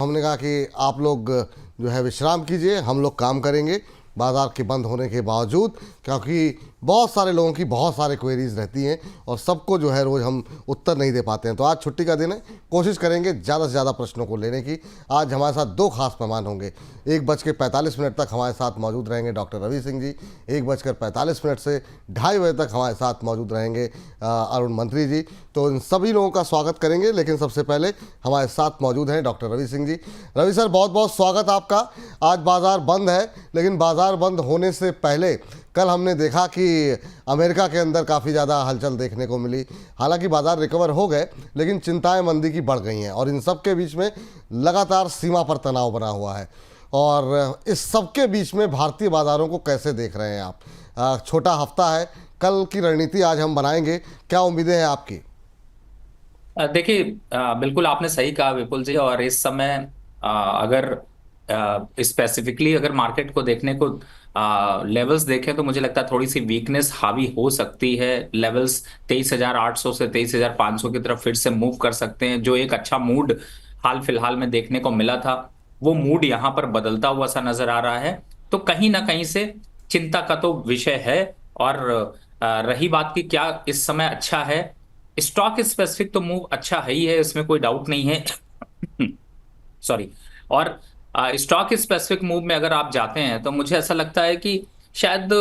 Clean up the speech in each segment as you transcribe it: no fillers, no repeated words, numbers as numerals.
हमने कहा कि आप लोग जो है विश्राम कीजिए, हम लोग काम करेंगे बाज़ार के बंद होने के बावजूद, क्योंकि बहुत सारे लोगों की बहुत सारे क्वेरीज रहती हैं और सबको जो है रोज़ हम उत्तर नहीं दे पाते हैं। तो आज छुट्टी का दिन है, कोशिश करेंगे ज़्यादा से ज़्यादा प्रश्नों को लेने की। आज हमारे साथ दो खास मेहमान होंगे। 1:45 तक हमारे साथ मौजूद रहेंगे डॉक्टर रवि सिंह जी। 1:45 से 2:30 बजे तक हमारे साथ मौजूद रहेंगे अरुण मंत्री जी। तो इन सभी लोगों का स्वागत करेंगे, लेकिन सबसे पहले हमारे साथ मौजूद हैं डॉक्टर रवि सिंह जी। रवि सर, बहुत बहुत स्वागत आपका। आज बाज़ार बंद है, लेकिन बाज़ार बंद होने से पहले कल हमने देखा कि अमेरिका के अंदर काफ़ी ज़्यादा हलचल देखने को मिली। हालांकि बाज़ार रिकवर हो गए, लेकिन चिंताएं मंदी की बढ़ गई हैं और इन सब के बीच में लगातार सीमा पर तनाव बना हुआ है। और इस सब के बीच में भारतीय बाज़ारों को कैसे देख रहे हैं आप? छोटा हफ्ता है, कल की रणनीति आज हम बनाएंगे, क्या उम्मीदें हैं आपकी? देखिए, बिल्कुल आपने सही कहा विपुल जी। और इस समय अगर स्पेसिफिकली अगर मार्केट को देखने को लेवल्स देखें तो मुझे लगता है थोड़ी सी वीकनेस हावी हो सकती है। लेवल्स 23,800 से 23,500 की तरफ फिर से मूव कर सकते हैं। जो एक अच्छा मूड हाल फिलहाल में देखने को मिला था, वो मूड यहाँ पर बदलता हुआ सा नजर आ रहा है। तो कहीं ना कहीं से चिंता का तो विषय है। और रही बात की क्या इस समय अच्छा है, स्टॉक स्पेसिफिक तो मूव अच्छा है ही है, इसमें कोई डाउट नहीं है। सॉरी। और स्टॉक स्पेसिफिक मूव में अगर आप जाते हैं तो मुझे ऐसा लगता है कि शायद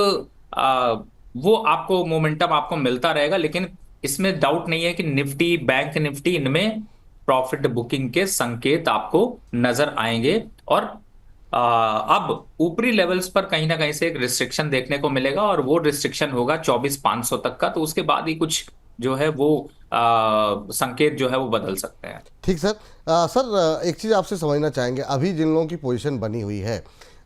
वो आपको मोमेंटम आपको मिलता रहेगा। लेकिन इसमें डाउट नहीं है कि निफ्टी, बैंक निफ्टी, इनमें प्रॉफिट बुकिंग के संकेत आपको नजर आएंगे। और अब ऊपरी लेवल्स पर कहीं ना कहीं से एक रिस्ट्रिक्शन देखने को मिलेगा और वो रिस्ट्रिक्शन होगा 24,500 तक का। तो उसके बाद ही कुछ जो है वो संकेत जो है वो बदल सकते हैं। ठीक सर। सर, एक चीज़ आपसे समझना चाहेंगे, अभी जिन लोगों की पोजीशन बनी हुई है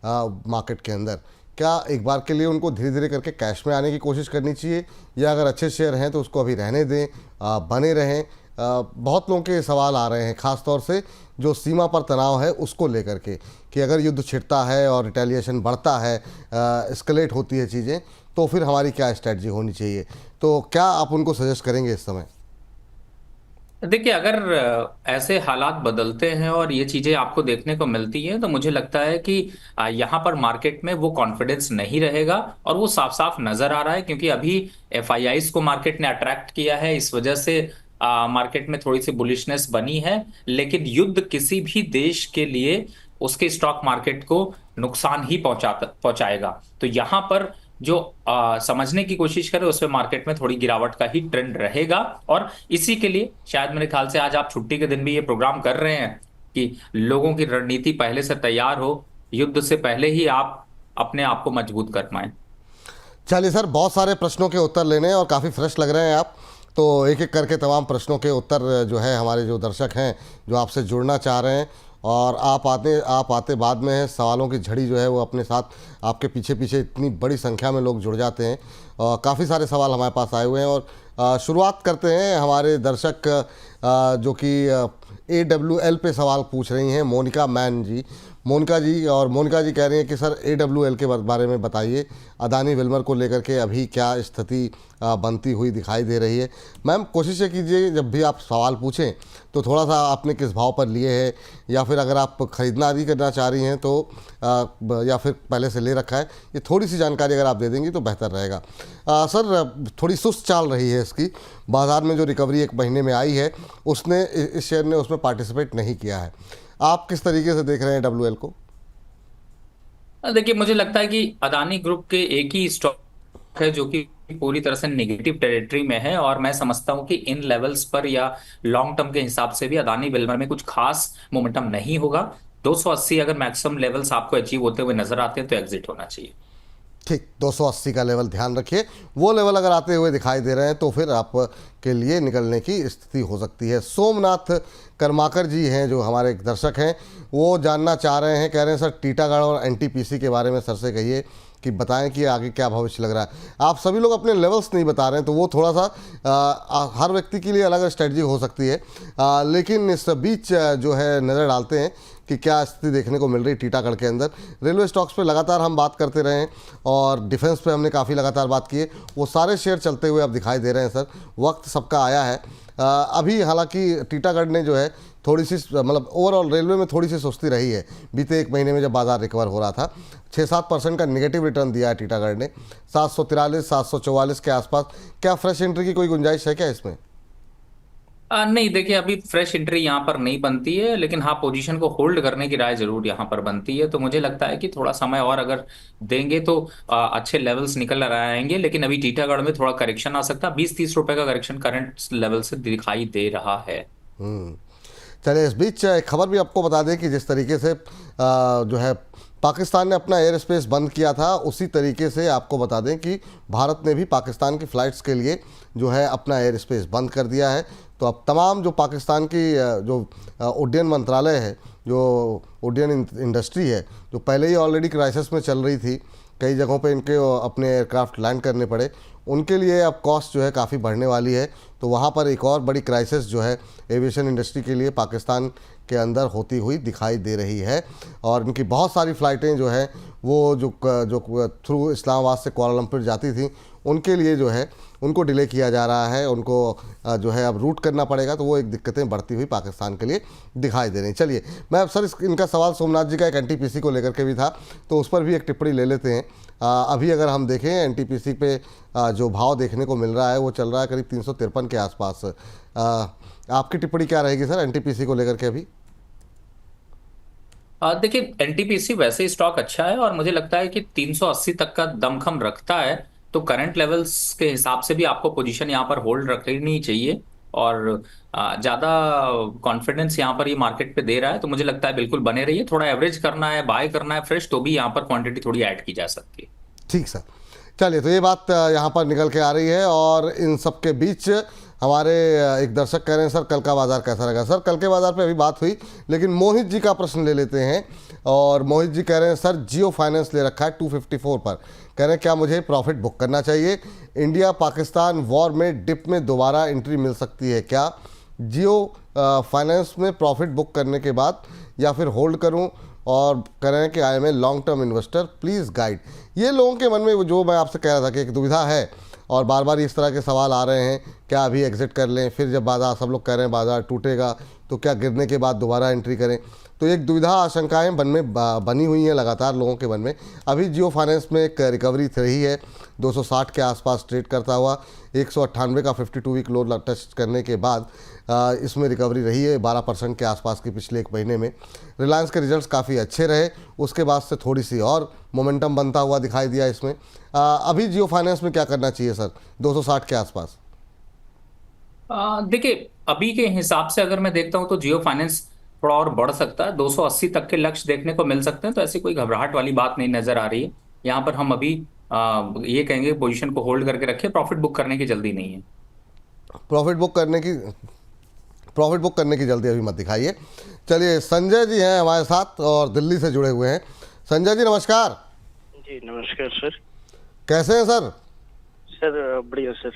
मार्केट के अंदर, क्या एक बार के लिए उनको धीरे धीरे करके कैश में आने की कोशिश करनी चाहिए, या अगर अच्छे शेयर हैं तो उसको अभी रहने दें, बने रहें? बहुत लोगों के सवाल आ रहे हैं, ख़ास तौर से जो सीमा पर तनाव है उसको लेकर के, कि अगर युद्ध छिड़ता है और रिटेलिएशन बढ़ता है, एस्केलेट होती है चीज़ें, तो फिर हमारी क्या स्ट्रेटजी होनी चाहिए? तो क्या आप उनको सजेस्ट करेंगे इस समय? देखिए, अगर ऐसे हालात बदलते हैं और ये चीजें आपको देखने को मिलती हैं तो मुझे लगता है कि यहाँ पर मार्केट में वो कॉन्फिडेंस नहीं रहेगा। और वो साफ साफ नजर आ रहा है, क्योंकि अभी एफआईआईज को मार्केट ने अट्रैक्ट किया है, इस वजह से मार्केट में थोड़ी सी बुलिशनेस बनी है। लेकिन युद्ध किसी भी देश के लिए उसके स्टॉक मार्केट को नुकसान ही पहुंचाएगा। तो यहाँ पर जो समझने की कोशिश करें उसमें मार्केट में थोड़ी गिरावट का ही ट्रेंड रहेगा। और इसी के लिए शायद मेरे ख्याल से आज आप छुट्टी के दिन भी ये प्रोग्राम कर रहे हैं कि लोगों की रणनीति पहले से तैयार हो, युद्ध से पहले ही आप अपने आप को मजबूत कर पाए। चलिए सर, बहुत सारे प्रश्नों के उत्तर लेने हैं और काफ़ी फ्रेश लग रहे हैं आप। तो एक एक करके तमाम प्रश्नों के उत्तर जो है हमारे जो दर्शक हैं जो आपसे जुड़ना चाह रहे हैं, और आप आते बाद में हैं, सवालों की झड़ी जो है वो अपने साथ आपके पीछे पीछे इतनी बड़ी संख्या में लोग जुड़ जाते हैं। और काफ़ी सारे सवाल हमारे पास आए हुए हैं, और शुरुआत करते हैं। हमारे दर्शक जो कि AWL पे सवाल पूछ रही हैं, मोनिका मैन जी। मोनिका जी कह रही हैं कि सर AWL के बारे में बताइए, अदानी विल्मर को लेकर के अभी क्या स्थिति बनती हुई दिखाई दे रही है। मैम, कोशिश ये कीजिए जब भी आप सवाल पूछें तो थोड़ा सा आपने किस भाव पर लिए है, या फिर अगर आप ख़रीदना आदि करना चाह रही हैं तो या फिर पहले से ले रखा है, ये थोड़ी सी जानकारी अगर आप दे देंगी तो बेहतर रहेगा। सर, थोड़ी सुस्त चाल रही है इसकी, बाज़ार में जो रिकवरी एक महीने में आई है उसने इस शेयर ने उसमें पार्टिसिपेट नहीं किया है। आप किस तरीके से देख रहे हैं WL को? देखिए, मुझे लगता है कि अदानी ग्रुप के एक ही स्टॉक है जो कि पूरी तरह से नेगेटिव टेरिटरी में है। और मैं समझता हूं कि इन लेवल्स पर या लॉन्ग टर्म के हिसाब से भी अदानी विल्मर में कुछ खास मोमेंटम नहीं होगा। 280 अगर मैक्सिमम लेवल्स आपको अचीव होते हुए नजर आते हैं तो एग्जिट होना चाहिए। ठीक, 280 का लेवल ध्यान रखिए। वो लेवल अगर आते हुए दिखाई दे रहे हैं तो फिर आप के लिए निकलने की स्थिति हो सकती है। सोमनाथ कर्माकर जी हैं जो हमारे एक दर्शक हैं, वो जानना चाह रहे हैं, कह रहे हैं सर टीटागढ़ और NTPC के बारे में सर से कहिए कि बताएं कि आगे क्या भविष्य लग रहा है। आप सभी लोग अपने लेवल्स नहीं बता रहे हैं, तो वो थोड़ा सा हर व्यक्ति के लिए अलग स्ट्रेटजी हो सकती है। लेकिन इस बीच जो है नज़र डालते हैं कि क्या स्थिति देखने को मिल रही टीटागढ़ के अंदर। रेलवे स्टॉक्स पे लगातार हम बात करते रहे हैं और डिफेंस पे हमने काफ़ी लगातार बात की है, वो सारे शेयर चलते हुए अब दिखाई दे रहे हैं सर। वक्त सबका आया है। अभी हालांकि टीटागढ़ ने जो है थोड़ी सी मतलब ओवरऑल रेलवे में थोड़ी सी सुस्ती रही है बीते एक महीने में जब बाजार रिकवर हो रहा था। 6-7% का नेगेटिव रिटर्न दिया है टीटागढ़ ने, 743 744 के आसपास। क्या फ्रेश एंट्री की कोई गुंजाइश है क्या इसमें? नहीं, देखिए अभी फ्रेश एंट्री यहाँ पर नहीं बनती है, लेकिन हाँ पोजीशन को होल्ड करने की राय जरूर यहाँ पर बनती है। तो मुझे लगता है कि थोड़ा समय और अगर देंगे तो अच्छे लेवल्स निकल आएंगे। लेकिन अभी टीटागढ़ में थोड़ा करेक्शन आ सकता है, 20-30 रुपए का करेक्शन करंट लेवल से दिखाई दे रहा है। चलिए, इस बीच एक खबर भी आपको बता दें कि जिस तरीके से जो है पाकिस्तान ने अपना एयर स्पेस बंद किया था, उसी तरीके से आपको बता दें कि भारत ने भी पाकिस्तान की फ़्लाइट्स के लिए जो है अपना एयर स्पेस बंद कर दिया है। तो अब तमाम जो पाकिस्तान की जो उड्डयन मंत्रालय है, जो उड्डयन इंडस्ट्री है, जो पहले ही ऑलरेडी क्राइसिस में चल रही थी, कई जगहों पे इनके अपने एयरक्राफ्ट लैंड करने पड़े, उनके लिए अब कॉस्ट जो है काफ़ी बढ़ने वाली है। तो वहाँ पर एक और बड़ी क्राइसिस जो है एविएशन इंडस्ट्री के लिए पाकिस्तान के अंदर होती हुई दिखाई दे रही है। और इनकी बहुत सारी फ़्लाइटें जो है वो जो थ्रू इस्लामाबाद से कुआलालंपुर जाती थी, उनके लिए जो है उनको डिले किया जा रहा है, उनको जो है अब रूट करना पड़ेगा। तो वो एक दिक्कतें बढ़ती हुई पाकिस्तान के लिए दिखाई दे रही। चलिए, मैं अब सर इनका सवाल सोमनाथ जी का एक एनटीपीसी को लेकर के भी था, तो उस पर भी एक टिप्पणी ले लेते हैं। अभी अगर हम देखें एनटीपीसी पे जो भाव देखने को मिल रहा है वो चल रहा है करीब 353 के आसपास। आपकी टिप्पणी क्या रहेगी सर एनटीपीसी को लेकर के अभी? देखिए एनटीपीसी वैसे ही स्टॉक अच्छा है और मुझे लगता है कि 380 तक का दमखम रखता है। तो करंट लेवल्स के हिसाब से भी आपको पोजीशन यहाँ पर होल्ड रखनी चाहिए। और ज्यादा कॉन्फिडेंस यहाँ पर ये मार्केट पे दे रहा है, तो मुझे लगता है बिल्कुल बने रहिए। थोड़ा एवरेज करना है, बाय करना है फ्रेश, तो भी यहाँ पर क्वांटिटी थोड़ी ऐड की जा सकती है। ठीक सर। चलिए, तो ये बात यहाँ पर निकल के आ रही है। और इन सब के बीच हमारे एक दर्शक कह रहे हैं सर कल का बाजार कैसा लगा। सर कल के बाजार पे अभी बात हुई, लेकिन मोहित जी का प्रश्न ले लेते हैं। और मोहित जी कह रहे हैं सर जियो फाइनेंस ले रखा है 254 पर, कह रहे हैं क्या मुझे प्रॉफिट बुक करना चाहिए? इंडिया पाकिस्तान वॉर में डिप में दोबारा एंट्री मिल सकती है क्या? जियो फाइनेंस में प्रॉफिट बुक करने के बाद या फिर होल्ड करूं? और कह रहे हैं कि I am a long term investor, please guide. ये लोगों के मन में जो मैं आपसे कह रहा था कि एक दुविधा है और बार बार इस तरह के सवाल आ रहे हैं, क्या अभी एग्जिट कर लें, फिर जब बाजार, सब लोग कह रहे हैं बाजार टूटेगा तो क्या गिरने के बाद दोबारा एंट्री करें? तो एक दुविधा आशंकाएं बनी हुई हैं लगातार लोगों के मन में। अभी जियो फाइनेंस में एक रिकवरी रही है, 260 के आसपास ट्रेड करता हुआ, 198 का 52 वीक लो टच करने के बाद इसमें रिकवरी रही है 12% के आसपास की पिछले एक महीने में। रिलायंस के रिजल्ट्स काफ़ी अच्छे रहे, उसके बाद से थोड़ी सी और मोमेंटम बनता हुआ दिखाई दिया इसमें। अभी जियो फाइनेंस में क्या करना चाहिए सर 260 के आसपास? देखिए अभी के हिसाब से अगर मैं देखता हूं तो जियो फाइनेंस थोड़ा और बढ़ सकता है, 280 तक के लक्ष्य देखने को मिल सकते हैं। तो ऐसी कोई घबराहट वाली बात नहीं नजर आ रही है। यहाँ पर हम अभी ये कहेंगे पोजीशन को होल्ड करके रखें, प्रॉफिट बुक करने की जल्दी नहीं है। प्रॉफिट बुक करने की जल्दी अभी मत दिखाइए। चलिए, संजय जी हैं हमारे साथ और दिल्ली से जुड़े हुए हैं। संजय जी नमस्कार। जी नमस्कार सर। कैसे हैं सर? सर बढ़िया सर।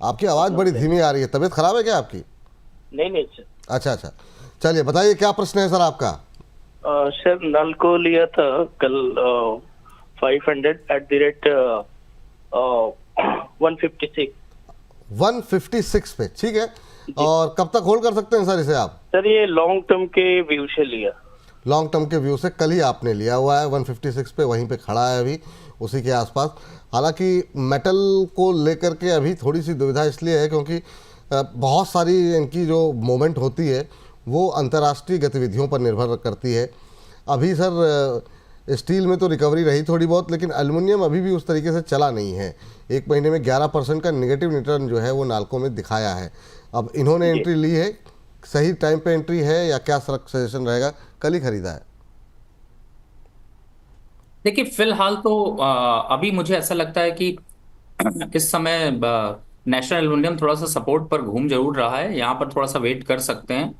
आपकी आवाज़ बड़ी धीमी आ रही है, तबीयत खराब है क्या आपकी? नहीं सर। अच्छा अच्छा, चलिए बताइए क्या प्रश्न है सर आपका? सर नल को लिया था कल 500 एट द रेट 156। 156 पे, ठीक है। और कब तक होल्ड कर सकते हैं सर इसे आप? सर ये लॉन्ग टर्म के व्यू से लिया। लॉन्ग टर्म के व्यू से कल ही आपने लिया हुआ है, 156 पे वहीं पे खड़ा है अभी, उसी के आसपास। हालांकि मेटल को लेकर के अभी थोड़ी सी दुविधा इसलिए है क्योंकि बहुत सारी इनकी जो मूवमेंट होती है वो अंतर्राष्ट्रीय गतिविधियों पर निर्भर करती है। अभी सर स्टील में तो रिकवरी रही थोड़ी बहुत, लेकिन एल्युमिनियम अभी भी उस तरीके से चला नहीं है। एक महीने में 11% का नेगेटिव रिटर्न जो है वो नाल्को में दिखाया है। अब इन्होंने एंट्री ली है, सही टाइम पे एंट्री है या क्या सजेशन रहेगा? कल ही खरीदा है। देखिए फिलहाल तो अभी मुझे ऐसा लगता है कि इस समय नेशनल एल्युमिनियम थोड़ा सा सपोर्ट पर घूम जरूर रहा है, यहाँ पर थोड़ा सा वेट कर सकते हैं।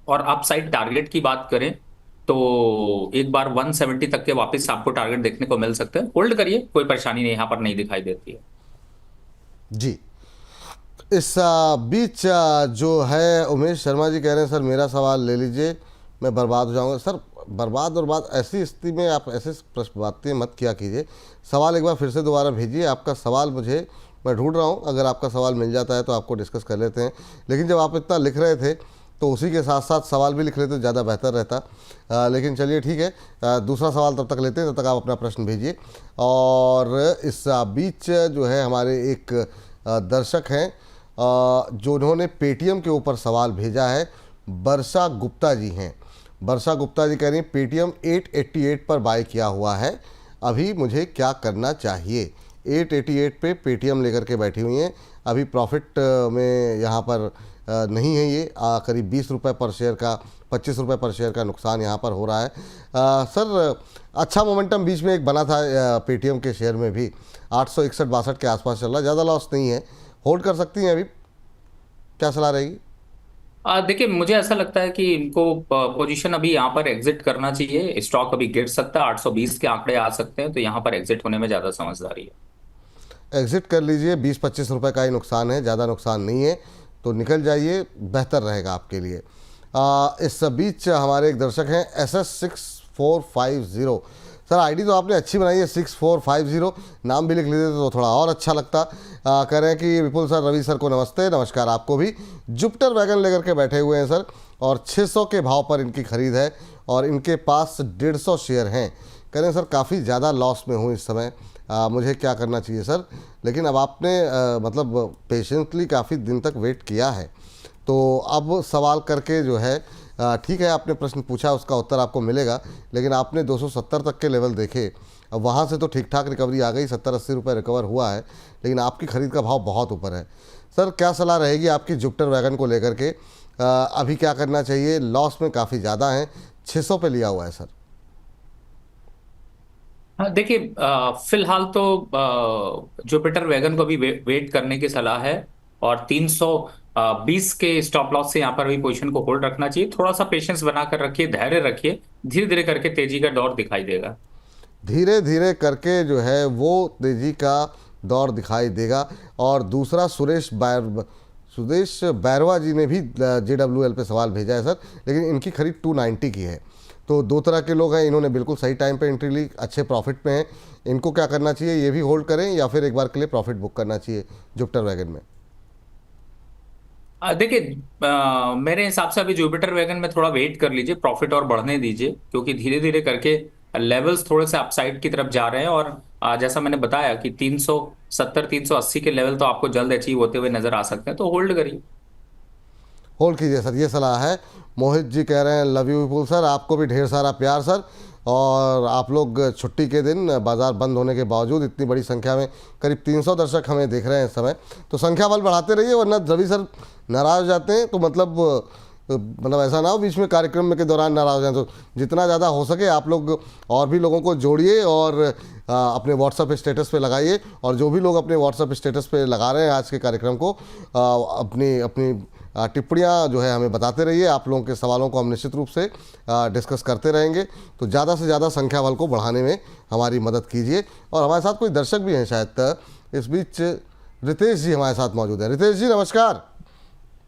और अपसाइड टारगेट की बात करें तो एक बार 170 तक के वापस आपको टारगेट देखने को मिल सकते हैं। होल्ड करिए, कोई परेशानी नहीं यहाँ पर नहीं दिखाई देती है। जी, इस बीच जो है उमेश शर्मा जी कह रहे हैं सर मेरा सवाल ले लीजिए, मैं बर्बाद हो जाऊंगा। सर बर्बाद बर्बाद ऐसी स्थिति में आप ऐसे प्रश्न बातें मत किया कीजिए। सवाल एक बार फिर से दोबारा भेजिए। आपका सवाल मुझे, मैं ढूंढ रहा हूँ, अगर आपका सवाल मिल जाता है तो आपको डिस्कस कर लेते हैं। लेकिन जब आप इतना लिख रहे थे तो उसी के साथ साथ सवाल भी लिख लेते तो ज़्यादा बेहतर रहता। लेकिन चलिए ठीक है, दूसरा सवाल तब तक लेते हैं, तब तक आप अपना प्रश्न भेजिए। और इस बीच जो है हमारे एक दर्शक हैं जो उन्होंने पेटीएम के ऊपर सवाल भेजा है, वर्षा गुप्ता जी हैं। वर्षा गुप्ता जी कह रही हैं पेटीएम 888 पर बाय किया हुआ है, अभी मुझे क्या करना चाहिए। 888 पे पेटीएम लेकर के बैठी हुई हैं, अभी प्रॉफिट में यहाँ पर नहीं है ये, करीब 20 रुपये पर शेयर का, 25 रुपये पर शेयर का नुकसान यहाँ पर हो रहा है। सर अच्छा मोमेंटम बीच में एक बना था पेटीएम के शेयर में भी, 861-62 के आसपास चल रहा है, ज़्यादा लॉस नहीं है, होल्ड कर सकती हैं अभी, क्या सलाह रहेगी? देखिए, मुझे ऐसा लगता है कि इनको पोजीशन अभी यहाँ पर एग्जिट करना चाहिए। स्टॉक अभी गिर सकता है, 820 के आंकड़े आ सकते हैं, तो यहाँ पर एग्जिट होने में ज़्यादा समझदारी है। एग्ज़िट कर लीजिए, 20-25 रुपये का ही नुकसान है, ज़्यादा नुकसान नहीं है, तो निकल जाइए, बेहतर रहेगा आपके लिए। इस बीच हमारे एक दर्शक हैं SS6450। सर आईडी तो आपने अच्छी बनाई है, 6450, नाम भी लिख लीजिए तो थोड़ा और अच्छा लगता। कह रहे हैं कि विपुल सर, रवि सर को नमस्ते। नमस्कार आपको भी। जुपिटर वैगन लेकर के बैठे हुए हैं सर, और 600 के भाव पर इनकी खरीद है और इनके पास 150 शेयर हैं। कह रहे हैं सर काफ़ी ज़्यादा लॉस में हूँ इस समय, मुझे क्या करना चाहिए सर। लेकिन अब आपने मतलब पेशेंटली काफ़ी दिन तक वेट किया है, तो अब सवाल करके जो है ठीक है, आपने प्रश्न पूछा, उसका उत्तर आपको मिलेगा। लेकिन आपने 270 तक के लेवल देखे, अब वहाँ से तो ठीक ठाक रिकवरी आ गई, 70-80 रुपये रिकवर हुआ है, लेकिन आपकी ख़रीद का भाव बहुत ऊपर है। सर क्या सलाह रहेगी आपकी जुपिटर वैगन को लेकर के? अभी क्या करना चाहिए? लॉस में काफ़ी ज़्यादा है, 600 पे लिया हुआ है सर। हाँ देखिए, फिलहाल तो जुपिटर वैगन को भी वेट करने की सलाह है, और 320 के स्टॉप लॉस से यहाँ पर भी पोजीशन को होल्ड रखना चाहिए। थोड़ा सा पेशेंस बनाकर रखिए, धैर्य रखिए, धीरे धीरे करके तेजी का दौर दिखाई देगा। धीरे धीरे करके जो है वो तेजी का दौर दिखाई देगा। और दूसरा सुदेश बैरवा जी ने भी JWL पे सवाल भेजा है सर, लेकिन इनकी खरीद 290 की है। तो दो तरह के लोग हैं, इन्होंने बिल्कुल सही टाइम पे एंट्री ली, अच्छे प्रॉफिट पे हैं। इनको क्या करना चाहिए, ये भी होल्ड करें या फिर एक बार के लिए प्रॉफिट बुक करना चाहिए जुपिटर वैगन में? देखिए, मेरे हिसाब से अभी जुपिटर वैगन में थोड़ा वेट कर लीजिए, प्रॉफिट और बढ़ने दीजिए, क्योंकि धीरे धीरे करके लेवल्स थोड़े से अपसाइड की तरफ जा रहे हैं। और जैसा मैंने बताया कि 370 380 के लेवल तो आपको जल्द अचीव होते हुए नजर आ सकते हैं, तो होल्ड करिए। होल्ड कीजिए सर, ये सलाह है। मोहित जी कह रहे हैं लव यू विपुल सर, आपको भी ढेर सारा प्यार सर। और आप लोग छुट्टी के दिन, बाज़ार बंद होने के बावजूद इतनी बड़ी संख्या में, करीब 300 दर्शक हमें देख रहे हैं इस समय, तो संख्या बल बढ़ाते रहिए, वरना रवि सर नाराज़ हो जाते हैं। तो मतलब ऐसा ना हो बीच में कार्यक्रम में के दौरान नाराज़ हो जाए। तो जितना ज़्यादा हो सके आप लोग और भी लोगों को जोड़िए और अपने व्हाट्सएप स्टेटस पे लगाइए। और जो भी लोग अपने व्हाट्सएप स्टेटस पे लगा रहे हैं आज के कार्यक्रम को, अपनी अपनी टिप्पणियाँ जो है हमें बताते रहिए। आप लोगों के सवालों को हम निश्चित रूप से डिस्कस करते रहेंगे, तो ज़्यादा से ज़्यादा संख्या बल को बढ़ाने में हमारी मदद कीजिए। और हमारे साथ कोई दर्शक भी हैं शायद, इस बीच रितेश जी हमारे साथ मौजूद हैं। रितेश जी नमस्कार।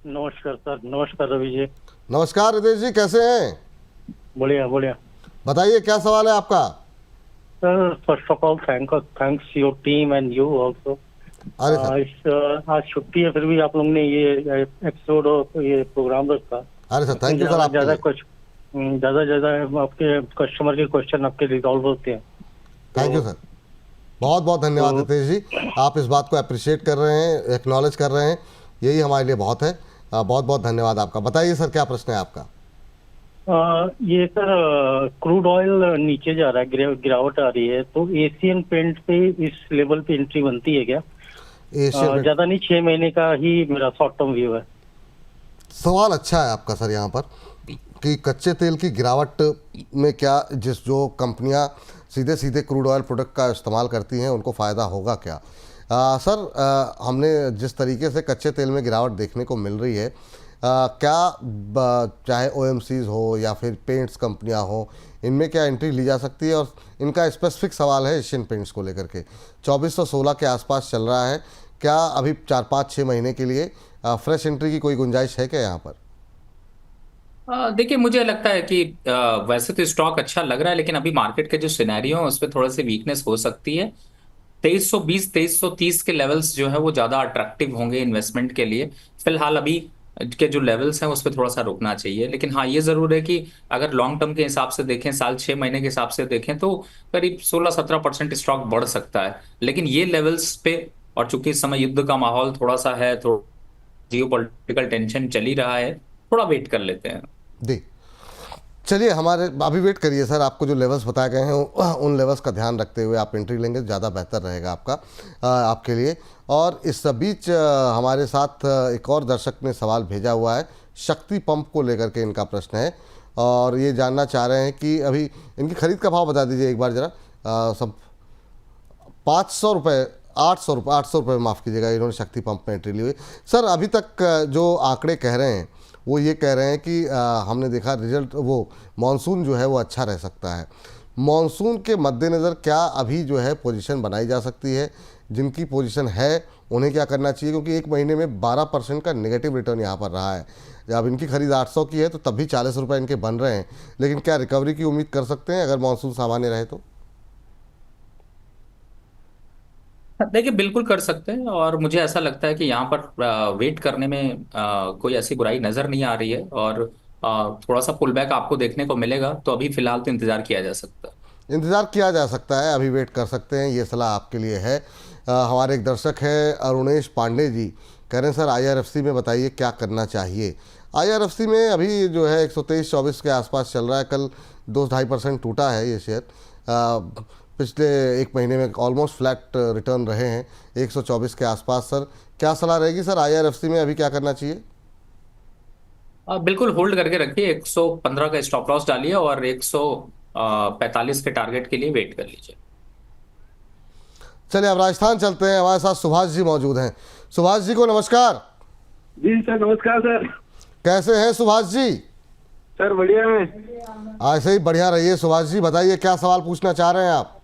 नमस्कार सर। नमस्कार रवि जी। नमस्कार रितेश जी, कैसे हैं? बढ़िया बढ़िया। बताइए क्या सवाल है आपका? Sir first of all thanks your team and you also. अरे सर, आज छुट्टी है, फिर भी आप लोग ने ये एपिसोड और ये प्रोग्राम रखा। अरे सर थैंक यू सर। ज्यादा आपके कस्टमर के क्वेश्चन आपके रिजॉल्व होते हैं। थैंक यू सर, बहुत बहुत धन्यवाद रितेश जी। आप इस बात को अप्रिशिएट कर रहे हैं, एक्नॉलेज कर रहे हैं, यही हमारे लिए बहुत है। बहुत बहुत धन्यवाद आपका। बताइए सर क्या प्रश्न है आपका? ये सर क्रूड ऑयल नीचे जा रहा है, गिरावट आ रही है, तो एशियन पेंट पे इस लेवल पे एंट्री बनती है क्या? ज्यादा नहीं, 6 महीने का ही मेरा शॉर्ट टर्म व्यू है। सवाल अच्छा है आपका सर यहाँ पर, कि कच्चे तेल की गिरावट में क्या जो कंपनियाँ सीधे सीधे क्रूड ऑयल प्रोडक्ट का इस्तेमाल करती हैं उनको फ़ायदा होगा क्या? सर हमने जिस तरीके से कच्चे तेल में गिरावट देखने को मिल रही है, क्या चाहे OMCs हो या फिर पेंट्स कंपनियां हो, इनमें क्या एंट्री ली जा सकती है? और इनका स्पेसिफिक सवाल है एशियन पेंट्स को लेकर के, 2416 के आसपास चल रहा है, क्या अभी 4-5-6 महीने के लिए फ्रेश एंट्री की कोई गुंजाइश है क्या यहाँ पर? देखिए मुझे लगता है कि वैसे तो स्टॉक अच्छा लग रहा है, लेकिन अभी मार्केट के जो सिनेरियो है उस पर थोड़ा सी वीकनेस हो सकती है। 2320 2330 के लेवल्स जो है वो ज्यादा अट्रैक्टिव होंगे इन्वेस्टमेंट के लिए। फिलहाल अभी के जो लेवल्स हैं उस पर थोड़ा सा रुकना चाहिए, लेकिन हाँ ये जरूर है कि अगर लॉन्ग टर्म के हिसाब से देखें, साल 6 महीने के हिसाब से देखें, तो करीब 16-17% स्टॉक बढ़ सकता है। लेकिन ये लेवल्स पे, और चूंकि इस समय युद्ध का माहौल थोड़ा सा है, थोड़ा जियो पॉलिटिकल टेंशन चल ही रहा है, थोड़ा वेट कर लेते हैं। जी, चलिए हमारे अभी वेट करिए सर, आपको जो लेवल्स बताए गए हैं उन लेवल्स का ध्यान रखते हुए आप एंट्री लेंगे ज़्यादा बेहतर रहेगा आपका आपके लिए। और इस बीच हमारे साथ एक और दर्शक ने सवाल भेजा हुआ है, शक्ति पंप को लेकर के इनका प्रश्न है और ये जानना चाह रहे हैं कि अभी इनकी खरीद का भाव बता दीजिए एक बार ज़रा। सब 500 रुपये, 800 रुपये, 800 रुपये माफ़ कीजिएगा, इन्होंने शक्ति पंप में एंट्री ली हुई। सर अभी तक जो आंकड़े कह रहे हैं वो ये कह रहे हैं कि हमने देखा रिजल्ट, वो मॉनसून जो है वो अच्छा रह सकता है। मॉनसून के मद्देनज़र क्या अभी जो है पोजीशन बनाई जा सकती है? जिनकी पोजीशन है उन्हें क्या करना चाहिए, क्योंकि एक महीने में 12% का नेगेटिव रिटर्न यहाँ पर रहा है। जब इनकी खरीद 800 की है तो तब भी 40 रुपये इनके बन रहे हैं, लेकिन क्या रिकवरी की उम्मीद कर सकते हैं अगर मॉनसून सामान्य रहे तो? देखिए बिल्कुल कर सकते हैं, और मुझे ऐसा लगता है कि यहाँ पर वेट करने में कोई ऐसी बुराई नजर नहीं आ रही है, और थोड़ा सा पुल बैक आपको देखने को मिलेगा, तो अभी फिलहाल तो इंतजार किया जा सकता है। इंतज़ार किया जा सकता है, अभी वेट कर सकते हैं, ये सलाह आपके लिए है। हमारे एक दर्शक हैं अरुणेश पांडे जी, कह रहे हैं सर IRFC में बताइए क्या करना चाहिए। IRFC में अभी जो है 123-24 के आसपास चल रहा है, कल 2-2.5% टूटा है ये शेयर। पिछले एक महीने में ऑलमोस्ट फ्लैट रिटर्न रहे हैं 124 के आसपास। सर क्या सलाह रहेगी सर, IRFC में अभी क्या करना चाहिए? बिल्कुल होल्ड करके रखिए, 115 का स्टॉप लॉस डालिए और 145 के टारगेट के लिए वेट कर लीजिए। चलिए अब राजस्थान चलते हैं, हमारे साथ सुभाष जी मौजूद हैं। सुभाष जी को नमस्कार। जी सर, नमस्कार सर। कैसे हैं सुभाष जी? सर बढ़िया है। ऐसे ही बढ़िया रहिए सुभाष जी, बताइए क्या सवाल पूछना चाह रहे हैं आप?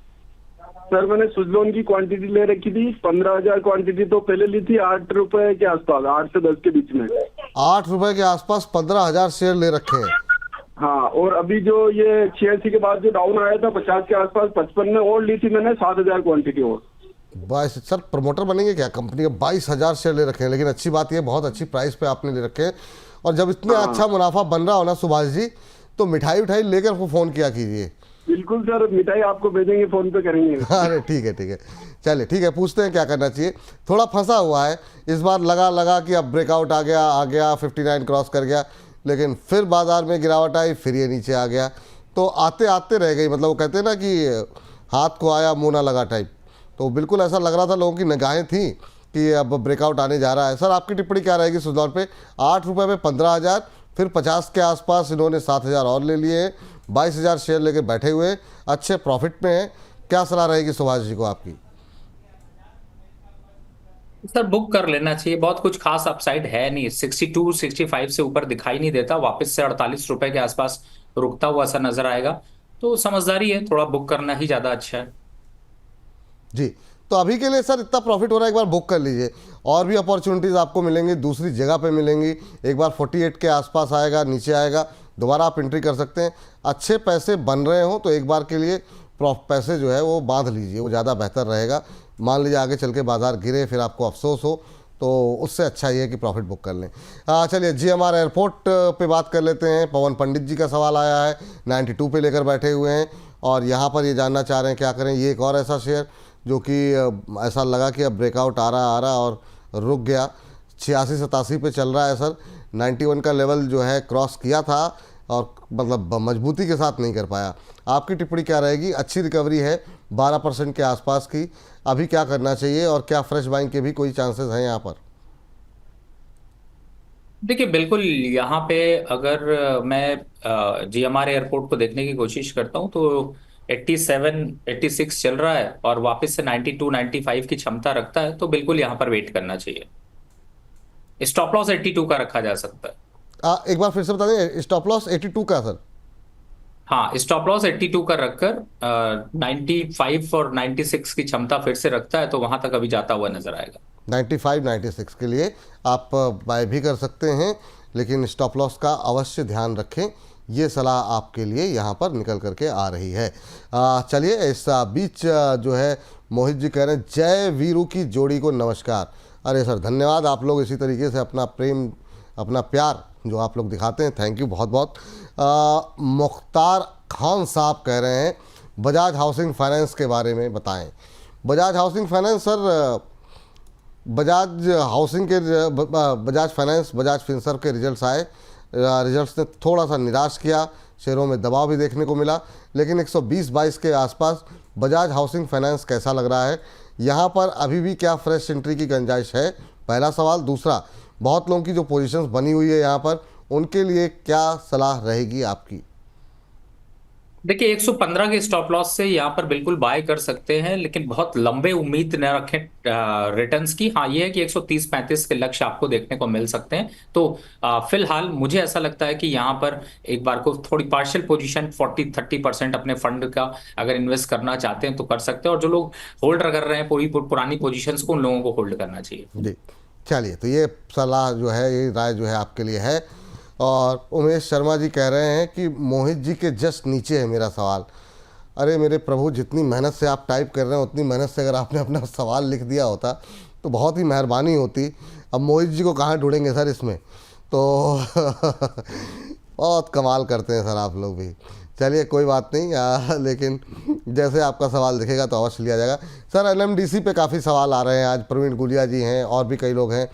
सर मैंने सुजलोन की क्वांटिटी ले रखी थी, 15,000 क्वांटिटी तो पहले ली थी, 8 रुपए के आसपास, 8 से 10 के बीच में। 8 रुपए के आसपास 15,000 शेयर ले रखे हैं। हाँ, और अभी जो ये 86 के बाद जो डाउन आया था 50 के आसपास, 55 में और ली थी मैंने 7,000 क्वांटिटी और। 22 सर प्रमोटर बनेंगे क्या कंपनी के? 22,000 शेयर ले रखे हैं, लेकिन अच्छी बात ये बहुत अच्छी प्राइस पे आपने ले रखे हैं। और जब इतना अच्छा मुनाफा बन रहा हो ना सुभाष जी, तो मिठाई उठाई लेकर फ़ोन किया कीजिए। बिल्कुल सर, मिठाई आपको भेजेंगे, फोन पे करेंगे। अरे ठीक है ठीक है, चलिए ठीक है, पूछते हैं क्या करना चाहिए। थोड़ा फंसा हुआ है इस बार, लगा कि अब ब्रेकआउट आ गया 59 क्रॉस कर गया, लेकिन फिर बाजार में गिरावट आई, फिर ये नीचे आ गया, तो आते आते रह गई। मतलब वो कहते हैं ना कि हाथ को आया मुँह ना लगा टाइप, तो बिल्कुल ऐसा लग रहा था, लोगों की निगाहें थी कि अब ब्रेकआउट आने जा रहा है। सर आपकी टिप्पणी क्या रहेगी सुजलॉन पे? 8 रुपये में 15,000, फिर 50 के आसपास इन्होंने 7,000 और ले लिए हैं, 22,000 शेयर लेकर बैठे हुए, अच्छे प्रॉफिट में हैं। क्या सलाह रहेगी सुभाष जी को आपकी? सर बुक कर लेना चाहिए, बहुत कुछ खास अपसाइड है नहीं, 62-65 से ऊपर दिखाई नहीं देता, वापस से 48 रुपए के आसपास रुकता हुआ सा नजर आएगा, तो समझदारी है, थोड़ा बुक करना ही ज्यादा अच्छा है। जी, तो अभी के लिए सर इतना प्रॉफिट हो रहा है, एक बार बुक कर लीजिए। और भी अपॉर्चुनिटीज़ आपको मिलेंगी, दूसरी जगह पे मिलेंगी। एक बार 48 के आसपास आएगा, नीचे आएगा, दोबारा आप एंट्री कर सकते हैं। अच्छे पैसे बन रहे हो तो एक बार के लिए पैसे जो है वो बांध लीजिए, वो ज़्यादा बेहतर रहेगा। मान लीजिए आगे चल के बाजार गिरे, फिर आपको अफसोस हो, तो उससे अच्छा ये है कि प्रॉफिट बुक कर लें। चलिए GMR एयरपोर्ट पे बात कर लेते हैं। पवन पंडित जी का सवाल आया है, 92 पे लेकर बैठे हुए हैं और यहाँ पर ये जानना चाह रहे हैं क्या करें। ये एक और ऐसा शेयर जो कि ऐसा लगा कि अब ब्रेकआउट आ रहा और रुक गया, 86-87 पे चल रहा है सर। 91 का लेवल जो है क्रॉस किया था और मतलब मजबूती के साथ नहीं कर पाया। आपकी टिप्पणी क्या रहेगी? अच्छी रिकवरी है 12% के आसपास की, अभी क्या करना चाहिए और क्या फ्रेश बाइंग के भी कोई चांसेस हैं यहाँ पर? देखिए बिल्कुल, यहाँ पे अगर मैं GMR एयरपोर्ट को देखने की कोशिश करता हूँ, तो 87-86 चल रहा है और वापस से 92-95 की क्षमता रखता है, तो बिल्कुल यहाँ पर वेट करना चाहिए। स्टॉप लॉस 82 का रखा जा सकता है। एक बार फिर से बता दें, स्टॉप लॉस 82 का सर? हाँ, स्टॉप लॉस 82 का रखकर 95 और 96 की क्षमता फिर से रखता है, तो वहां तक अभी जाता हुआ नजर आएगा। 95-96 के लिए आप बाय भी कर सकते हैं। लेकिन स्टॉप लॉस का अवश्य ध्यान रखें। ये सलाह आपके लिए यहाँ पर निकल करके आ रही है। चलिए, इस बीच जो है मोहित जी कह रहे हैं जय वीरू की जोड़ी को नमस्कार। अरे सर धन्यवाद, आप लोग इसी तरीके से अपना प्रेम, अपना प्यार जो आप लोग दिखाते हैं, थैंक यू बहुत बहुत। मुख्तार खान साहब कह रहे हैं बजाज हाउसिंग फाइनेंस के बारे में बताएं। Bajaj housing finance sir, Bajaj housing के बजाज फाइनेंस, बजाज फिनसर्व के रिजल्ट्स आए, रिजल्ट्स ने थोड़ा सा निराश किया, शेयरों में दबाव भी देखने को मिला, लेकिन 120-22 के आसपास बजाज हाउसिंग फाइनेंस कैसा लग रहा है? यहाँ पर अभी भी क्या फ्रेश एंट्री की गुंजाइश है? पहला सवाल। दूसरा, बहुत लोगों की जो पोजीशंस बनी हुई है यहाँ पर, उनके लिए क्या सलाह रहेगी आपकी? देखिए 115 के स्टॉप लॉस से यहाँ पर बिल्कुल बाय कर सकते हैं, लेकिन बहुत लंबे उम्मीद न रखें रिटर्न्स की। हाँ, ये है कि 130-35 के लक्ष्य आपको देखने को मिल सकते हैं। तो फिलहाल मुझे ऐसा लगता है कि यहाँ पर एक बार को थोड़ी पार्शियल पोजीशन 40-30% अपने फंड का अगर इन्वेस्ट करना चाहते हैं तो कर सकते हैं, और जो लोग होल्ड कर रहे हैं पूरी पुरानी पोजीशंस को, उन लोगों को होल्ड करना चाहिए। जी चलिए, तो ये सलाह जो है, ये राय जो है आपके लिए है। और उमेश शर्मा जी कह रहे हैं कि मोहित जी के जस्ट नीचे है मेरा सवाल। अरे मेरे प्रभु, जितनी मेहनत से आप टाइप कर रहे हैं उतनी मेहनत से अगर आपने अपना सवाल लिख दिया होता तो बहुत ही मेहरबानी होती। अब मोहित जी को कहाँ ढूंढेंगे सर इसमें, तो बहुत कमाल करते हैं सर आप लोग भी। चलिए कोई बात नहीं, लेकिन जैसे आपका सवाल दिखेगा तो अवश्य लिया जाएगा। सर एनएमडीसी पे काफ़ी सवाल आ रहे हैं, आज प्रवीण गुलिया जी हैं और भी कई लोग हैं,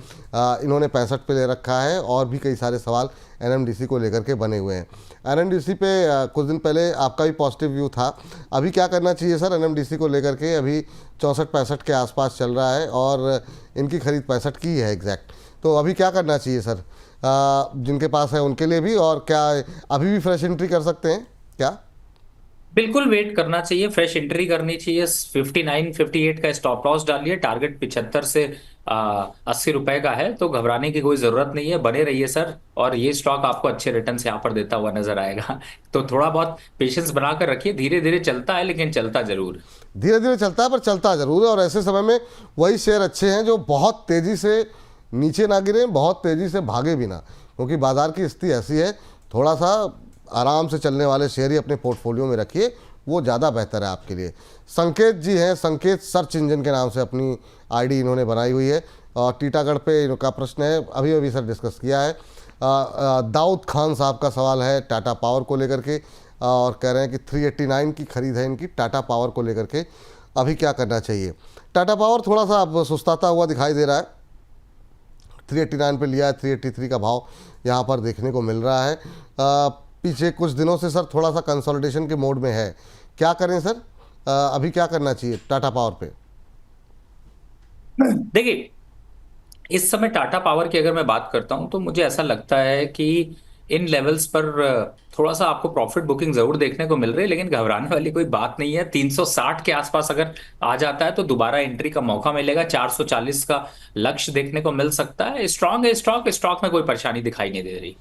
इन्होंने 65 पे ले रखा है, और भी कई सारे सवाल एनएमडीसी को लेकर के बने हुए हैं। एनएमडीसी पे कुछ दिन पहले आपका भी पॉजिटिव व्यू था, अभी क्या करना चाहिए सर एनएमडीसी को लेकर के? अभी 64-65 के आसपास चल रहा है और इनकी खरीद 65 की है एग्जैक्ट, तो अभी क्या करना चाहिए सर जिनके पास है उनके लिए भी? और क्या अभी भी फ्रेश एंट्री कर सकते हैं क्या? बिल्कुल वेट करना चाहिए, फ्रेश एंट्री करनी चाहिए। 59-58 का स्टॉप लॉस डालिए, टारगेट 75 से 80 रुपए का है, तो घबराने की कोई जरूरत नहीं है, बने रहिए सर। और ये स्टॉक आपको अच्छे रिटर्न यहाँ पर देता हुआ नजर आएगा। तो थोड़ा बहुत पेशेंस बनाकर रखिए, धीरे धीरे चलता है लेकिन चलता जरूर। धीरे धीरे चलता है पर चलता जरूर है, और ऐसे समय में वही शेयर अच्छे हैं जो बहुत तेज़ी से नीचे ना गिरे, बहुत तेज़ी से भागे भी ना, क्योंकि बाजार की स्थिति ऐसी है। थोड़ा सा आराम से चलने वाले शेयर ही अपने पोर्टफोलियो में रखिए, वो ज़्यादा बेहतर है आपके लिए। संकेत जी हैं, संकेत सर्च इंजन के नाम से अपनी आईडी इन्होंने बनाई हुई है, और टीटागढ़ पे इनका प्रश्न है, अभी अभी सर डिस्कस किया है। दाऊद खान साहब का सवाल है टाटा पावर को लेकर के, और कह रहे हैं कि 389 की खरीद है इनकी टाटा पावर को लेकर के, अभी क्या करना चाहिए? टाटा पावर थोड़ा सा अब सुस्ताता हुआ दिखाई दे रहा है, 389 पे लिया है, 383 का भाव यहाँ पर देखने को मिल रहा है। पीछे कुछ दिनों से सर थोड़ा सा कंसोलिडेशन के मोड में है, क्या करें सर? अभी क्या करना चाहिए टाटा पावर पे? देखिए इस समय टाटा पावर की अगर मैं बात करता हूं तो मुझे ऐसा लगता है कि इन लेवल्स पर थोड़ा सा आपको प्रॉफिट बुकिंग जरूर देखने को मिल रही है, लेकिन घबराने वाली कोई बात नहीं है। 360 के आसपास अगर आ जाता है तो दोबारा एंट्री का मौका मिलेगा, 440 का लक्ष्य देखने को मिल सकता है। स्ट्रांग है स्टॉक में कोई परेशानी दिखाई नहीं दे रही।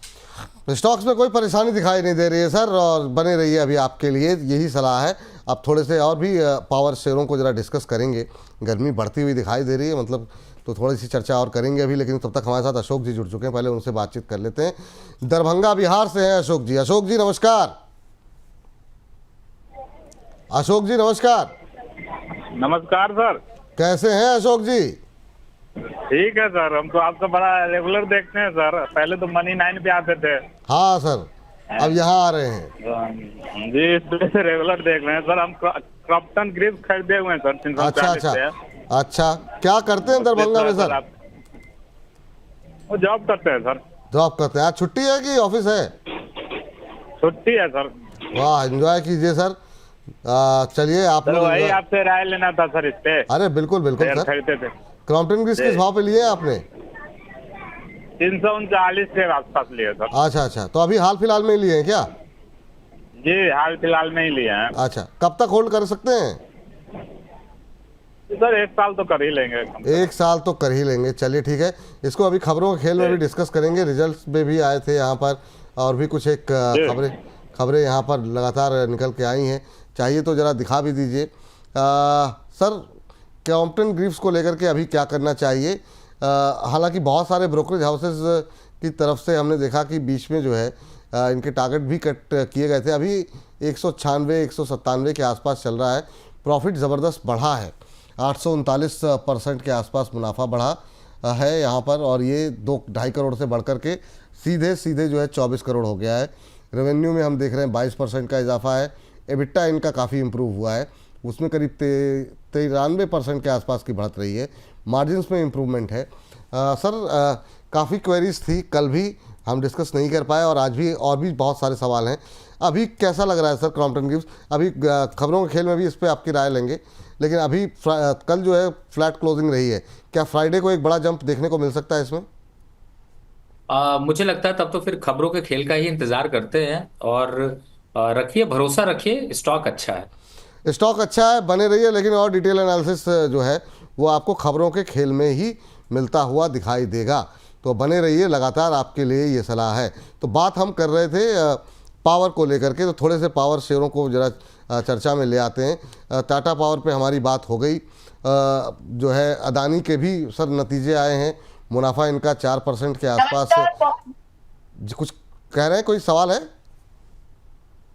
स्टॉक्स में कोई परेशानी दिखाई नहीं दे रही है सर, और बने रहिए, अभी आपके लिए यही सलाह है। अब थोड़े से और भी पावर शेयरों को ज़रा डिस्कस करेंगे, गर्मी बढ़ती हुई दिखाई दे रही है मतलब, तो थोड़ी सी चर्चा और करेंगे अभी, लेकिन तब तक हमारे साथ अशोक जी जुड़ चुके हैं, पहले उनसे बातचीत कर लेते हैं। दरभंगा बिहार से हैं अशोक जी। अशोक जी नमस्कार। अशोक जी नमस्कार। नमस्कार सर। कैसे हैं अशोक जी? ठीक है सर, हम तो आपका बड़ा रेगुलर देखते हैं सर, पहले तो मनी 9 पे आते थे। हाँ सर, अब यहाँ आ रहे हैं जी, इस वजह से रेगुलर देख रहे हैं सर। हम क्रॉम्पटन ग्रिप्स खरीदे हुए हैं सर 340 से। अच्छा, क्या करते हैं दरभंगा में सर? वो जॉब करते हैं सर। जॉब करते हैं, आज छुट्टी है कि ऑफिस है? छुट्टी है सर। वाह, एंजॉय कीजिए सर। चलिए आप लोग, वही आपसे राय लेना था सर इस पे। अरे बिल्कुल बिल्कुल सर। खरीदते थे। क्रॉम्पटन ग्रिप्स किस भाव पे लिए आपने? 339 के आसपास लिए सर। अच्छा, तो अभी हाल फिलहाल में लिए हैं क्या? जी, हाल फिलहाल में ही लिए हैं। अच्छा, कब तक होल्ड कर सकते हैं सर? 1 साल तो कर ही लेंगे। 1 साल तो कर ही लेंगे, चलिए ठीक है। इसको अभी खबरों के खेल में भी डिस्कस करेंगे, रिजल्ट्स में भी आए थे यहाँ पर, और भी कुछ एक खबरें यहाँ पर लगातार निकल के आई हैं, चाहिए तो ज़रा दिखा भी दीजिए। सर क्रॉम्पटन ग्रिप्स को लेकर के अभी क्या करना चाहिए? हालांकि बहुत सारे ब्रोकरेज हाउसेस की तरफ से हमने देखा कि बीच में जो है इनके टारगेट भी कट किए गए थे। अभी 196-197 के आसपास चल रहा है। प्रॉफिट ज़बरदस्त बढ़ा है, 839% के आसपास मुनाफा बढ़ा है यहाँ पर, और ये 2-2.5 करोड़ से बढ़ कर के सीधे जो है 24 करोड़ हो गया है। रेवेन्यू में हम देख रहे हैं 22% का इजाफा है। एबिटा इनका काफ़ी इम्प्रूव हुआ है, उसमें करीब 93% के आसपास की बढ़त रही है। मार्जिन्स में इम्प्रूवमेंट है। सर काफ़ी क्वेरीज थी, कल भी हम डिस्कस नहीं कर पाए और आज भी और भी बहुत सारे सवाल हैं। अभी कैसा लग रहा है सर क्रॉम्पटन गिव्स? अभी खबरों के खेल में भी इस पर आपकी राय लेंगे, लेकिन अभी कल जो है फ्लैट क्लोजिंग रही है, क्या फ्राइडे को एक बड़ा जंप देखने को मिल सकता है इसमें? मुझे लगता है तब तो फिर खबरों के खेल का ही इंतजार करते हैं, और रखिए, भरोसा रखिए, स्टॉक अच्छा है। स्टॉक अच्छा है, बने रहिए, लेकिन और डिटेल एनालिसिस जो है वो आपको खबरों के खेल में ही मिलता हुआ दिखाई देगा। तो बने रहिए, लगातार आपके लिए ये सलाह है। तो बात हम कर रहे थे पावर को लेकर के, तो थोड़े से पावर शेयरों को जरा चर्चा में ले आते हैं। टाटा पावर पे हमारी बात हो गई। जो है अदानी के भी सर नतीजे आए हैं, मुनाफा इनका 4% के आसपास। कुछ कह रहे हैं, कोई सवाल है?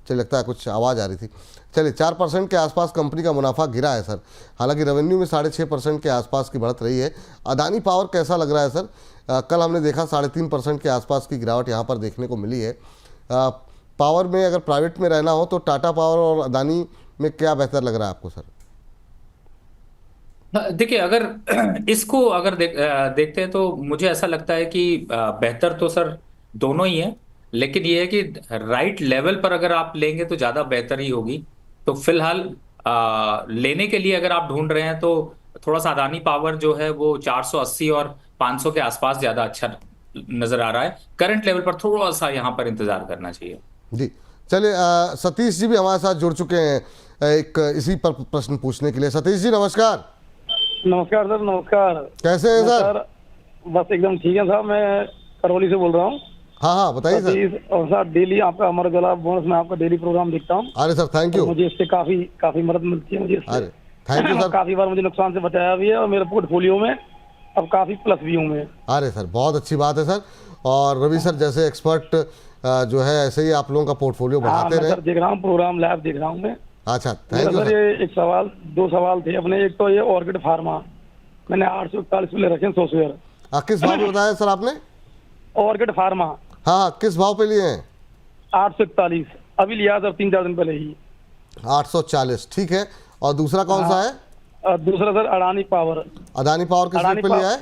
चलिए, लगता है कुछ आवाज़ आ रही थी। चलिए, 4% के आसपास कंपनी का मुनाफा गिरा है सर। हालांकि रेवेन्यू में 6.5% के आसपास की बढ़त रही है। अदानी पावर कैसा लग रहा है सर? कल हमने देखा 3.5% के आसपास की गिरावट यहाँ पर देखने को मिली है। पावर में अगर प्राइवेट में रहना हो तो टाटा पावर और अदानी में क्या बेहतर लग रहा है आपको सर? देखिए, अगर इसको अगर देखते हैं तो मुझे ऐसा लगता है कि बेहतर तो सर दोनों ही है, लेकिन ये है कि राइट लेवल पर अगर आप लेंगे तो ज़्यादा बेहतर ही होगी। तो फिलहाल लेने के लिए अगर आप ढूंढ रहे हैं तो थोड़ा सा अदानी पावर जो है वो 480 और 500 के आसपास ज़्यादा अच्छा नज़र आ रहा है। करंट लेवल पर थोड़ा सा यहाँ पर इंतज़ार करना चाहिए। जी, चलिए, सतीश जी भी हमारे साथ जुड़ चुके हैं एक इसी पर प्रश्न पूछने के लिए। सतीश जी नमस्कार। नमस्कार सर, नमस्कार। कैसे हैं सर? बस एकदम ठीक है साहब, मैं करौली से बोल रहा हूँ। हाँ, बताइए सर। और सर डेली आपका अमर उजाला बोनस में आपका डेली प्रोग्राम देखता हूँ। अरे सर, थैंक यू। मुझे इससे काफी मदद मिलती है मुझे इससे। अरे थैंक यू सर। काफी बार मुझे नुकसान से बचाया भी है, और मेरे पोर्टफोलियो में अब काफी प्लस भी हूँ मैं। अरे सर, बहुत अच्छी बात है सर। और रवि सर जैसे एक्सपर्ट जो है, ऐसे ही आप लोगों का पोर्टफोलियो बढ़ाते रहे। सर देख रहा हूँ, प्रोग्राम लाइव देख रहा हूँ मैं। अच्छा, थैंक यू सर। ये एक सवाल, 2 सवाल थे अपने। एक तो ये ऑर्किड फार्मा मैंने 841 में ले रखे हैं 100 शेयर। किस भाव में बताया सर आपने? Orchid pharma. हाँ, किस भाव पे लिए हैं? 841 अभी लिया सर, 3-4 दिन पहले ही। 840, ठीक है। और दूसरा कौन सा है? दूसरा sir Adani power. Adani power किस रेट पे लिया है?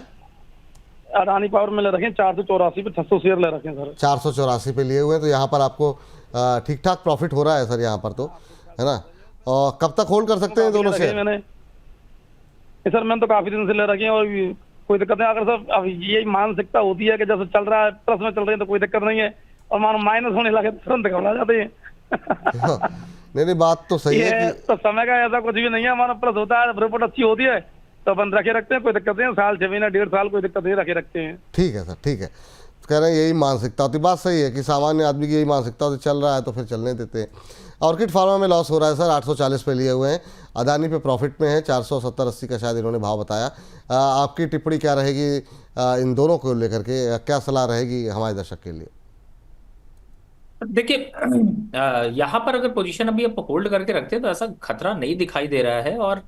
अडानी पावर में ले रखे हैं 484 पे, 600 शेयर ले रखे हैं सर। 484 पे लिए हुए हैं, तो यहाँ पर आपको ठीक ठाक प्रॉफिट हो रहा है सर यहाँ पर, तो है ना। और कब तक होल्ड कर सकते हैं दोनों शेयर? मैंने सर मैंने तो काफी दिन से ले रखे हैं, और कोई दिक्कत नहीं। अगर सर अब यही मानसिकता होती है कि जैसे चल रहा है प्लस में चल रही है तो कोई दिक्कत नहीं है, और मानो माइनस होने लगे तो तुरंत घबरा जाते हैं। नहीं, बात तो सही है कि तो समय का ऐसा कुछ भी नहीं है। हमारा प्लस होता है, रिपोर्ट अच्छी होती है तो अपन रखे रखते हैं, कोई दिक्कत नहीं है। साल 6 महीना 1.5 साल कोई दिक्कत नहीं, रखे रखते हैं। ठीक है सर, ठीक है। कह रहे हैं यही मानसिकता होती, बात सही है कि सामान्य आदमी की यही मानसिकता होती, चल रहा है तो फिर चलने देते हैं। ऑर्किड फार्मा में लॉस हो रहा है सर, 840 पे लिए हुए हैं। अदानी पे प्रॉफिट में है, 470-80 का शायद इन्होंने भाव बताया। आपकी टिप्पणी क्या रहेगी इन दोनों को लेकर के? क्या सलाह रहेगी हमारे दर्शक के लिए? देखिए, यहाँ पर अगर पोजीशन अभी आप होल्ड करके रखते हैं तो ऐसा खतरा नहीं दिखाई दे रहा है, और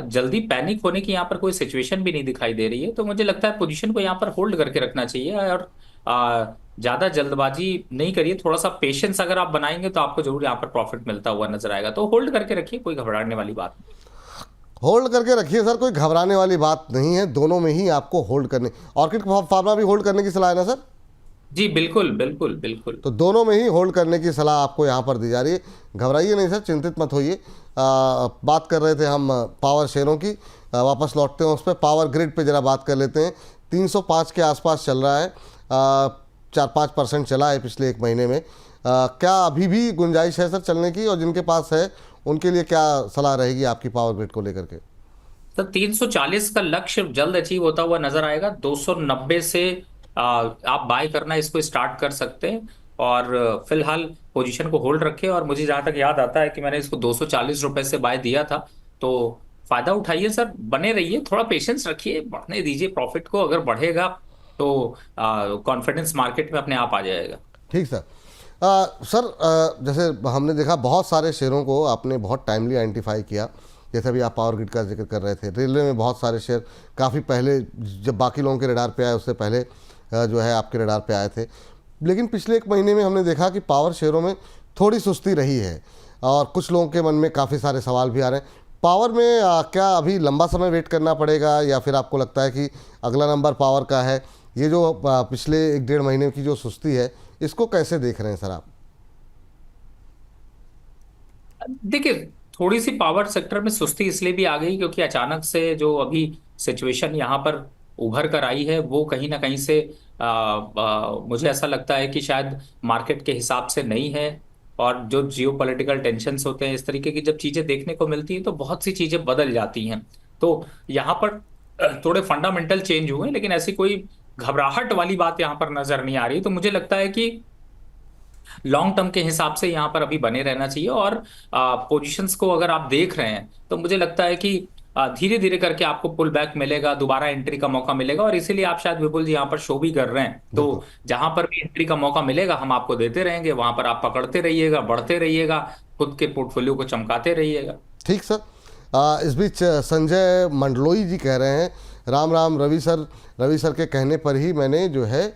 जल्दी पैनिक होने की यहाँ पर कोई सिचुएशन भी नहीं दिखाई दे रही है। तो मुझे लगता है पोजीशन को यहाँ पर होल्ड करके रखना चाहिए, और ज़्यादा जल्दबाजी नहीं करिए। थोड़ा सा पेशेंस अगर आप बनाएंगे तो आपको जरूर यहाँ पर प्रॉफिट मिलता हुआ नजर आएगा। तो होल्ड करके रखिए, कोई घबराने वाली बात नहीं। होल्ड करके रखिए सर, कोई घबराने वाली बात नहीं है। दोनों में ही आपको होल्ड करने, ऑर्किड फार्मा भी होल्ड करने की सलाह है ना सर? जी बिल्कुल बिल्कुल बिल्कुल। तो दोनों में ही होल्ड करने की सलाह आपको यहाँ पर दी जा रही है। घबराइए नहीं सर, चिंतित मत होइए। बात कर रहे थे हम पावर शेयरों की, वापस लौटते हैं उस पर। पावर ग्रिड पे ज़रा बात कर लेते हैं। 305 के आसपास चल रहा है, 4-5% चला है पिछले 1 महीने में। क्या अभी भी गुंजाइश है सर चलने की? और जिनके पास है उनके लिए क्या सलाह रहेगी आपकी पावर ग्रिड को लेकर के? तो 340 का लक्ष्य जल्द अचीव होता हुआ नजर आएगा। 290 से आप बाय करना इसको स्टार्ट कर सकते हैं, और फिलहाल पोजीशन को होल्ड रखें। और मुझे जहां तक याद आता है कि मैंने इसको 240 रुपए से बाय दिया था, तो फायदा उठाइए सर, बने रहिए, थोड़ा पेशेंस रखिए, बढ़ने दीजिए प्रॉफिट को। अगर बढ़ेगा तो कॉन्फिडेंस मार्केट में अपने आप आ जाएगा। ठीक सर। सर जैसे हमने देखा बहुत सारे शेयरों को आपने बहुत टाइमली आइडेंटिफाई किया, जैसे अभी आप पावर ग्रिड का जिक्र कर रहे थे। रेलवे में बहुत सारे शेयर काफ़ी पहले, जब बाकी लोगों के रडार पे आए उससे पहले जो है आपके रडार पे आए थे। लेकिन पिछले एक महीने में हमने देखा कि पावर शेयरों में थोड़ी सुस्ती रही है और कुछ लोगों के मन में काफ़ी सारे सवाल भी आ रहे हैं। पावर में क्या अभी लंबा समय वेट करना पड़ेगा, या फिर आपको लगता है कि अगला नंबर पावर का है? ये जो पिछले 1-1.5 महीने की जो सुस्ती है, इसको कैसे देख रहे हैं सर आप? देखिए, थोड़ी सी पावर सेक्टर में सुस्ती इसलिए भी आ गई क्योंकि अचानक से जो अभी सिचुएशन यहाँ पर उभर कर आई है वो कहीं ना कहीं से मुझे ऐसा लगता है कि शायद मार्केट के हिसाब से नहीं है। और जो जियो पॉलिटिकल टेंशन्स होते हैं, इस तरीके की जब चीजें देखने को मिलती हैं तो बहुत सी चीजें बदल जाती हैं। तो यहाँ पर थोड़े फंडामेंटल चेंज हुए, लेकिन ऐसी कोई घबराहट वाली बात यहाँ पर नजर नहीं आ रही। तो मुझे लगता है कि लॉन्ग टर्म के हिसाब से यहाँ पर अभी बने रहना चाहिए। और पोजीशंस को अगर आप देख रहे हैं तो मुझे लगता है कि धीरे धीरे करके आपको पुल बैक मिलेगा, दोबारा एंट्री का मौका मिलेगा। और इसीलिए आप शायद विपुल जी यहाँ पर शो भी कर रहे हैं। तो बिल्कुल। जहां पर भी एंट्री का मौका मिलेगा हम आपको देते रहेंगे, वहां पर आप पकड़ते रहिएगा, बढ़ते रहिएगा, खुद के पोर्टफोलियो को चमकाते रहिएगा। ठीक सर। इस बीच संजय मंडलोई जी कह रहे हैं, राम राम रवि सर के कहने पर ही मैंने जो है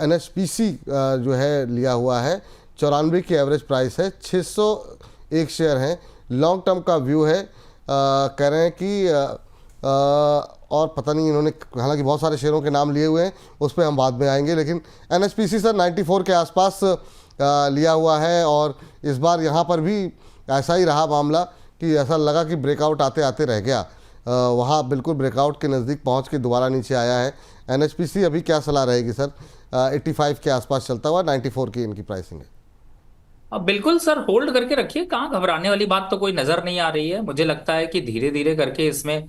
NHPC जो है लिया हुआ है। 94 की एवरेज प्राइस है, 601 शेयर हैं, लॉन्ग टर्म का व्यू है। कह रहे हैं कि और पता नहीं इन्होंने, हालांकि बहुत सारे शेयरों के नाम लिए हुए हैं, उस पर हम बाद में आएंगे। लेकिन NHPC सर 94 के आसपास लिया हुआ है और इस बार यहाँ पर भी ऐसा ही रहा मामला कि ऐसा लगा कि ब्रेकआउट आते आते रह गया। वहाँ बिल्कुल ब्रेकआउट के नज़दीक पहुँच के दोबारा नीचे आया है। NHPC अभी क्या सलाह रहेगी सर? 85 के आसपास चलता हुआ, 94 की इनकी प्राइसिंग है। अब बिल्कुल सर, होल्ड करके रखिए, कहाँ घबराने वाली बात तो कोई नजर नहीं आ रही है। मुझे लगता है कि धीरे धीरे करके इसमें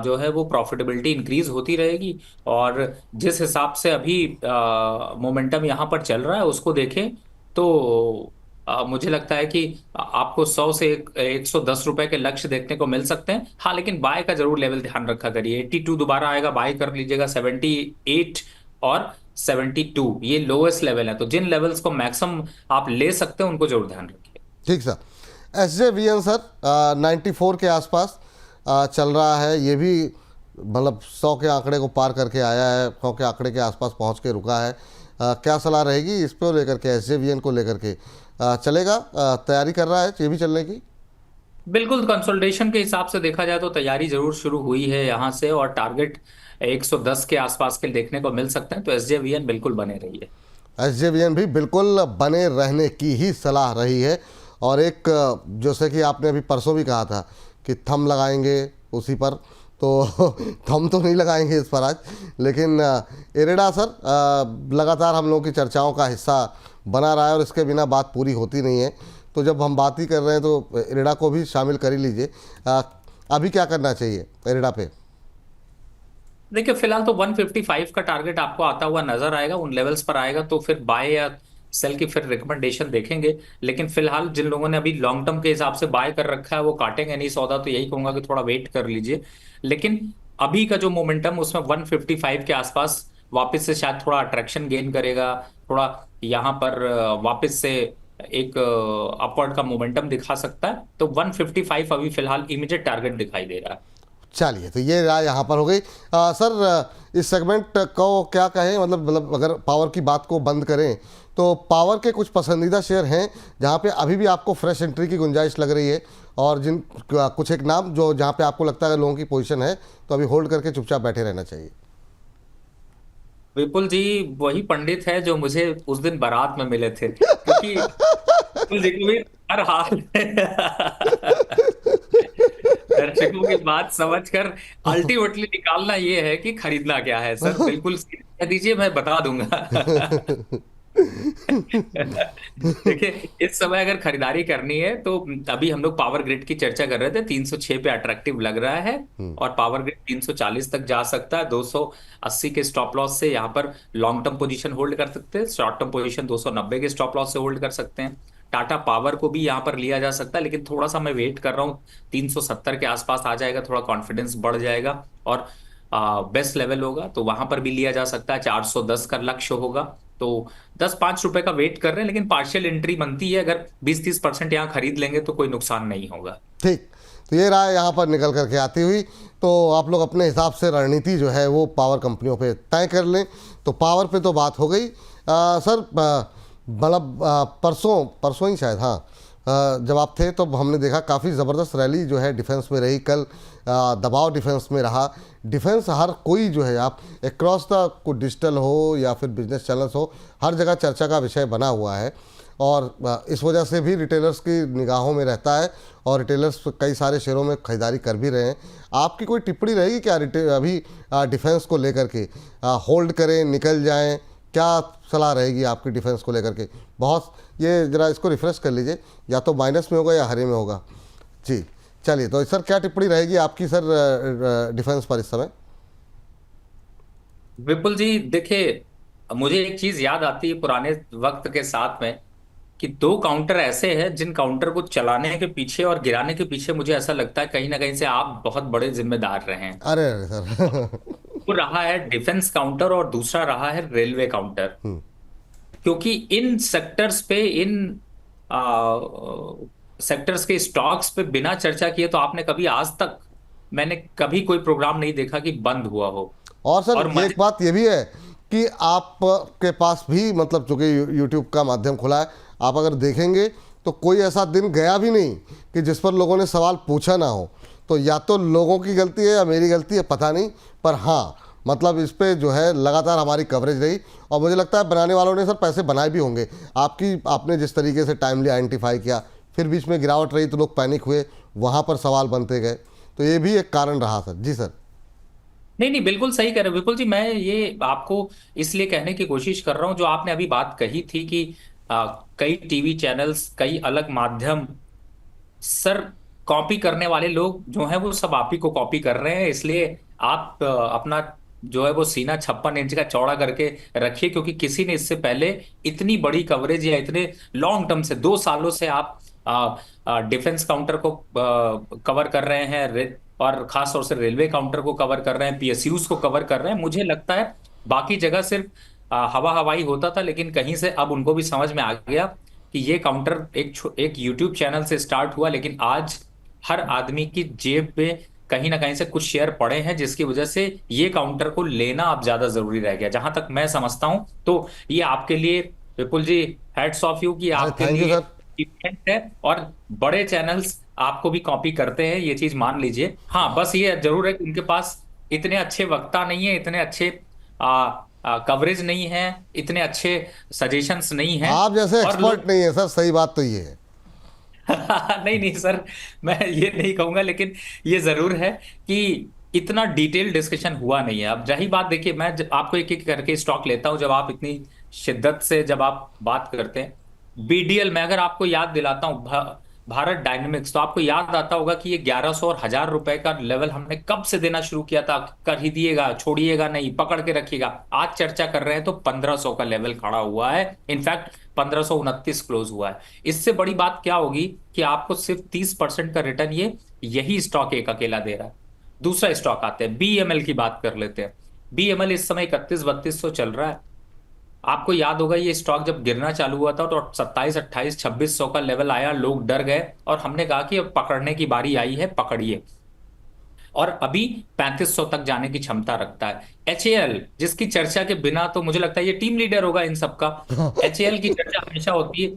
जो है वो प्रॉफिटेबिलिटी इंक्रीज होती रहेगी। और जिस हिसाब से अभी मोमेंटम यहाँ पर चल रहा है उसको देखें तो मुझे लगता है कि आपको 100 से 110 रुपए के लक्ष्य देखने को मिल सकते हैं। हाँ, लेकिन बाय का जरूर लेवल ध्यान रखा करिए। 82 दोबारा आएगा, बाय कर लीजिएगा। 78 और 72 ये लोएस्ट लेवल है। तो जिन लेवल्स को मैक्सिमम आप ले सकते हैं उनको जरूर ध्यान रखिए। ठीक सर। SJVN सर 94 के आसपास चल रहा है, ये भी मतलब 100 के आंकड़े को पार करके आया है, 100 के आंकड़े के आसपास पहुंच के रुका है। क्या सलाह रहेगी इस पर लेकर के, SJVN को लेकर के? चलेगा, तैयारी कर रहा है ये भी चलने की? बिल्कुल, कंसोलिडेशन के हिसाब से देखा जाए तो तैयारी जरूर शुरू हुई है यहाँ से, और टारगेट 110 के आसपास के देखने को मिल सकते हैं। तो SJVN बिल्कुल बने रही है। SJVN भी बिल्कुल बने रहने की ही सलाह रही है। और एक जैसे कि आपने अभी परसों भी कहा था कि थम लगाएंगे उसी पर, तो थम तो नहीं लगाएंगे इस पर आज, लेकिन इरेडा सर लगातार हम लोगों की चर्चाओं का हिस्सा बना रहा है और इसके बिना बात पूरी होती नहीं है। तो जब हम बात ही कर रहे हैं तो इरेडा को भी शामिल कर ही लीजिए। अभी क्या करना चाहिए इरेडा पे? देखिए, फिलहाल तो 155 का टारगेट आपको आता हुआ नजर आएगा, उन लेवल्स पर आएगा तो फिर बाय या सेल की फिर रिकमेंडेशन देखेंगे। लेकिन फिलहाल जिन लोगों ने अभी लॉन्ग टर्म के हिसाब से बाय कर रखा है वो काटेंगे नहीं सौदा, तो यही कहूंगा कि थोड़ा वेट कर लीजिए। लेकिन अभी का जो मोमेंटम उसमें 155 के आसपास वापस से शायद थोड़ा अट्रैक्शन गेन करेगा, थोड़ा यहाँ पर वापस से एक अपवर्ड का मोमेंटम दिखा सकता है। तो 155 अभी फिलहाल इमीडिएट टारगेट दिखाई दे रहा है। चलिए, तो ये राय यहाँ पर हो गई। सर इस सेगमेंट को क्या कहें, मतलब अगर पावर की बात को बंद करें तो पावर के कुछ पसंदीदा शेयर हैं जहाँ पे अभी भी आपको फ्रेश एंट्री की गुंजाइश लग रही है, और जिन कुछ एक नाम जो जहाँ पे आपको लगता है लोगों की पोजीशन है तो अभी होल्ड करके चुपचाप बैठे रहना चाहिए? विपुल जी वही पंडित है जो मुझे उस दिन बारात में मिले थे, क्योंकि विपुल जी को भी हर हाल दर्शकों की बात समझकर अल्टीमेटली निकालना ये है कि खरीदना क्या है। सर बिल्कुल कह दीजिए, मैं बता दूंगा। देखिए, इस समय अगर खरीदारी करनी है तो अभी हम लोग पावर ग्रिड की चर्चा कर रहे थे, 306 पे अट्रैक्टिव लग रहा है और पावर ग्रिड 340 तक जा सकता है। 280 के स्टॉप लॉस से यहाँ पर लॉन्ग टर्म पोजीशन होल्ड कर सकते हैं, शॉर्ट टर्म पोजीशन 290 के स्टॉप लॉस से होल्ड कर सकते हैं। टाटा पावर को भी यहाँ पर लिया जा सकता है, लेकिन थोड़ा सा मैं वेट कर रहा हूँ, 370 के आसपास आ जाएगा, थोड़ा कॉन्फिडेंस बढ़ जाएगा और बेस्ट लेवल होगा, तो वहां पर भी लिया जा सकता है। 410 का लक्ष्य होगा, तो 10-5 रुपए का वेट कर रहे हैं, लेकिन पार्शियल एंट्री बनती है। अगर 20-30% यहाँ खरीद लेंगे तो कोई नुकसान नहीं होगा। ठीक, तो ये रहा यहाँ पर निकल करके आती हुई। तो आप लोग अपने हिसाब से रणनीति जो है वो पावर कंपनियों पे तय कर लें। तो पावर पे तो बात हो गई। सर मतलब परसों ही शायद, हाँ, जब आप थे तो हमने देखा काफ़ी ज़बरदस्त रैली जो है डिफेंस में रही कल। दबाव डिफेंस में रहा। डिफेंस हर कोई जो है, आप अक्रॉस द को डिजिटल हो या फिर बिजनेस चैनल्स हो, हर जगह चर्चा का विषय बना हुआ है। और इस वजह से भी रिटेलर्स की निगाहों में रहता है और रिटेलर्स कई सारे शेयरों में खरीदारी कर भी रहे हैं। आपकी कोई टिप्पणी रहेगी क्या अभी डिफेंस को लेकर के? होल्ड करें, निकल जाएं, क्या सलाह रहेगी आपकी डिफेंस को लेकर के? बहुत ये ज़रा इसको रिफ्रेश कर लीजिए, या तो माइनस में होगा या हरे में होगा। जी चलिए, तो सर क्या टिप्पणी रहेगी आपकी सर डिफेंस पर इस समय? विपुल जी देखिए, मुझे एक चीज याद आती है पुराने वक्त के साथ में, कि दो काउंटर ऐसे हैं जिन काउंटर को चलाने के पीछे और गिराने के पीछे मुझे ऐसा लगता है कहीं ना कहीं से आप बहुत बड़े जिम्मेदार रहे हैं। अरे अरे सर वो रहा है डिफेंस काउंटर और दूसरा रहा है रेलवे काउंटर। क्योंकि इन सेक्टर्स पे, इन सेक्टर्स के स्टॉक्स पे बिना चर्चा किए तो आपने कभी आज तक, मैंने कभी कोई प्रोग्राम नहीं देखा कि बंद हुआ हो। और सर और एक बात ये भी है कि आपके पास भी मतलब चूंकि यूट्यूब का माध्यम खुला है, आप अगर देखेंगे तो कोई ऐसा दिन गया भी नहीं कि जिस पर लोगों ने सवाल पूछा ना हो। तो या तो लोगों की गलती है या मेरी गलती है, पता नहीं, पर हाँ मतलब इस पे जो है लगातार हमारी कवरेज रही। और मुझे लगता है बनाने वालों ने सर पैसे बनाए भी होंगे। आपने जिस तरीके से टाइमली आइडेंटिफाई किया, फिर बीच में गिरावट रही तो लोग पैनिक हुए, वहाँ पर सवाल बनते गए, तो ये भी एक कारण रहा सर। जी सर। नहीं नहीं, बिल्कुल सही कह रहे हो विपुल जी। मैं ये आपको इसलिए कहने की कोशिश कर रहा हूं, जो आपने अभी बात कही थी कि कई टीवी चैनल्स, कई अलग माध्यम, सर कॉपी करने वाले लोग जो हैं वो सब आप ही को कॉपी कर रहे हैं। इसलिए आप अपना जो है वो सीना 56 इंच का चौड़ा करके रखिए, क्योंकि किसी ने इससे पहले इतनी बड़ी कवरेज या इतने लॉन्ग टर्म से 2 सालों से आप डिफेंस काउंटर को कवर कर रहे हैं, और खास तौर से रेलवे काउंटर को कवर कर रहे हैं, पीएसयूज को कवर कर रहे हैं। मुझे लगता है बाकी जगह सिर्फ हवा हवाई होता था, लेकिन कहीं से अब उनको भी समझ में आ गया कि ये काउंटर एक यूट्यूब चैनल से स्टार्ट हुआ, लेकिन आज हर आदमी की जेब में कहीं ना कहीं से कुछ शेयर पड़े हैं, जिसकी वजह से ये काउंटर को लेना अब ज्यादा जरूरी रह गया, जहां तक मैं समझता हूं। तो ये आपके लिए विपुल जी, हैट्स ऑफ यू, कि आपके थैंक यू लिए सर। इवेंट है और बड़े चैनल्स आपको भी कॉपी करते हैं, ये चीज मान लीजिए। हाँ, बस ये जरूर है कि उनके पास इतने अच्छे वक्ता नहीं है, इतने अच्छे कवरेज नहीं है, इतने अच्छे सजेशंस नहीं है, आप जैसे और एक्सपर्ट नहीं है सर, सही बात तो ये है। नहीं नहीं सर, मैं ये नहीं कहूंगा, लेकिन ये जरूर है कि इतना डिटेल डिस्कशन हुआ नहीं है। अब रही बात, देखिए मैं आपको एक एक करके स्टॉक लेता हूं, जब आप इतनी शिद्दत से जब आप बात करते हैं। बीडीएल में अगर आपको याद दिलाता हूं, भारत डायनेमिक्स, तो आपको याद आता होगा कि ये 1100 और 1000 रुपए का लेवल हमने कब से देना शुरू किया था, खरीदिएगा, छोड़िएगा नहीं, पकड़ के रखिएगा। आज चर्चा कर रहे हैं तो 1500 का लेवल खड़ा हुआ है, इनफैक्ट 1529 क्लोज हुआ है। इससे बड़ी बात क्या होगी कि आपको सिर्फ 30% का रिटर्न यही स्टॉक एक अकेला दे रहा है। दूसरा स्टॉक आते हैं, बीएमएल की बात कर लेते हैं। बीएमएल इस समय 31-3200 चल रहा है। आपको याद होगा ये स्टॉक जब गिरना चालू हुआ था तो 27-28-2600 का लेवल आया, लोग डर गए और हमने कहा कि अब पकड़ने की बारी आई है, पकड़िए। और अभी 3500 तक जाने की क्षमता रखता है। एचएएल, जिसकी चर्चा के बिना तो मुझे लगता है ये टीम लीडर होगा इन सबका। एचएएल की चर्चा हमेशा होती है,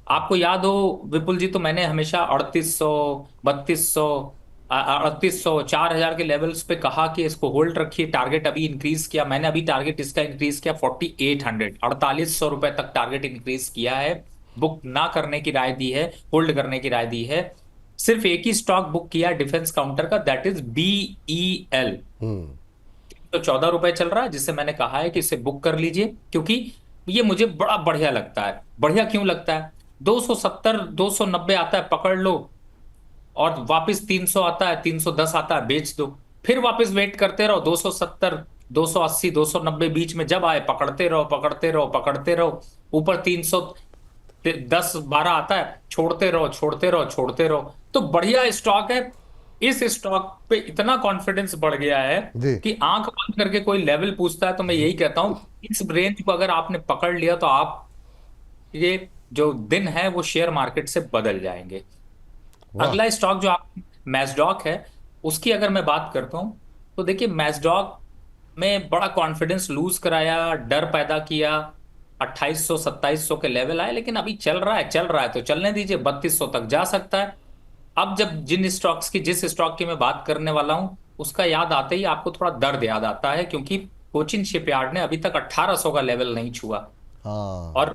आपको याद हो विपुल जी, तो मैंने हमेशा 3800, 3200, 3800, 4000 के लेवल्स पे कहा कि इसको होल्ड रखिए। टारगेट अभी इंक्रीज किया मैंने, अभी टारगेट इसका इंक्रीज किया 4800, 4800 रुपए तक टारगेट इंक्रीज किया है। बुक ना करने की राय दी है, होल्ड करने की राय दी है। सिर्फ एक ही स्टॉक बुक किया डिफेंस काउंटर का, दैट इज बीईएल। तो 14 रुपए चल रहा है, जिससे मैंने कहा है कि इसे बुक कर लीजिए, क्योंकि ये मुझे बड़ा बढ़िया लगता है। बढ़िया क्यों लगता है? 270, 290 आता है, पकड़ लो, और वापस 300 आता है, 310 आता है, बेच दो। फिर वापस वेट करते रहो, 270, 280, 290 बीच में जब आए पकड़ते रहो, पकड़ते रहो, पकड़ते रहो। ऊपर 310-12 आता है, छोड़ते रहो, छोड़ते रहो, छोड़ते रहो। तो बढ़िया स्टॉक है। इस स्टॉक पे इतना कॉन्फिडेंस बढ़ गया है जी। कि आंख बंद करके कोई लेवल पूछता है तो मैं यही कहता हूं, इस रेंज को अगर आपने पकड़ लिया तो आप ये जो दिन है वो शेयर मार्केट से बदल जाएंगे। वाह। अगला स्टॉक जो आप मैस्डॉक है, उसकी अगर मैं बात करता हूं तो देखिए मैस्डॉक में बड़ा कॉन्फिडेंस लूज कराया, डर पैदा किया, 2800 2700 के लेवल आए, लेकिन अभी चल रहा है तो चलने दीजिए, 3200 तक जा सकता है। अब जब जिस स्टॉक की मैं बात करने वाला हूं उसका याद आते ही आपको थोड़ा दर्द याद आता है, क्योंकि कोचिन शिपयार्ड ने अभी तक 1800 का लेवल नहीं छुआ। हाँ। और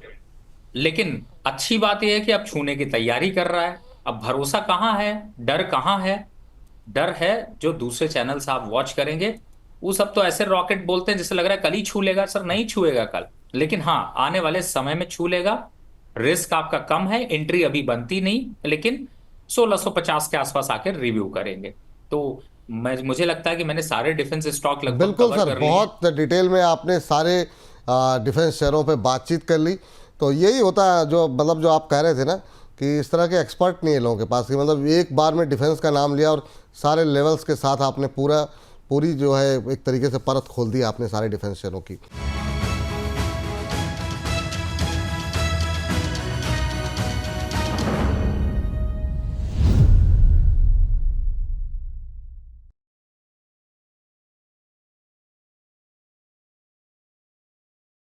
लेकिन अच्छी बात यह है कि अब छूने की तैयारी कर रहा है। अब भरोसा कहाँ है, डर कहाँ है? डर है जो दूसरे चैनल से आप वॉच करेंगे, वो सब तो ऐसे रॉकेट बोलते हैं जैसे लग रहा है कल ही छू लेगा। सर नहीं छुएगा कल, लेकिन हाँ आने वाले समय में छू लेगा। रिस्क आपका कम है, एंट्री अभी बनती नहीं, लेकिन 1650 के आसपास आकर रिव्यू करेंगे। तो मुझे लगता है कि मैंने सारे डिफेंस स्टॉक लगभग बिल्कुल कवर सर, कर लिए। बहुत डिटेल में आपने सारे डिफेंस शेयरों पे बातचीत कर ली। तो यही होता है जो मतलब जो आप कह रहे थे ना कि इस तरह के एक्सपर्ट नहीं है लोगों के पास कि मतलब एक बार में डिफेंस का नाम लिया और सारे लेवल्स के साथ आपने पूरी जो है एक तरीके से परत खोल दी आपने सारे डिफेंस शेयरों की।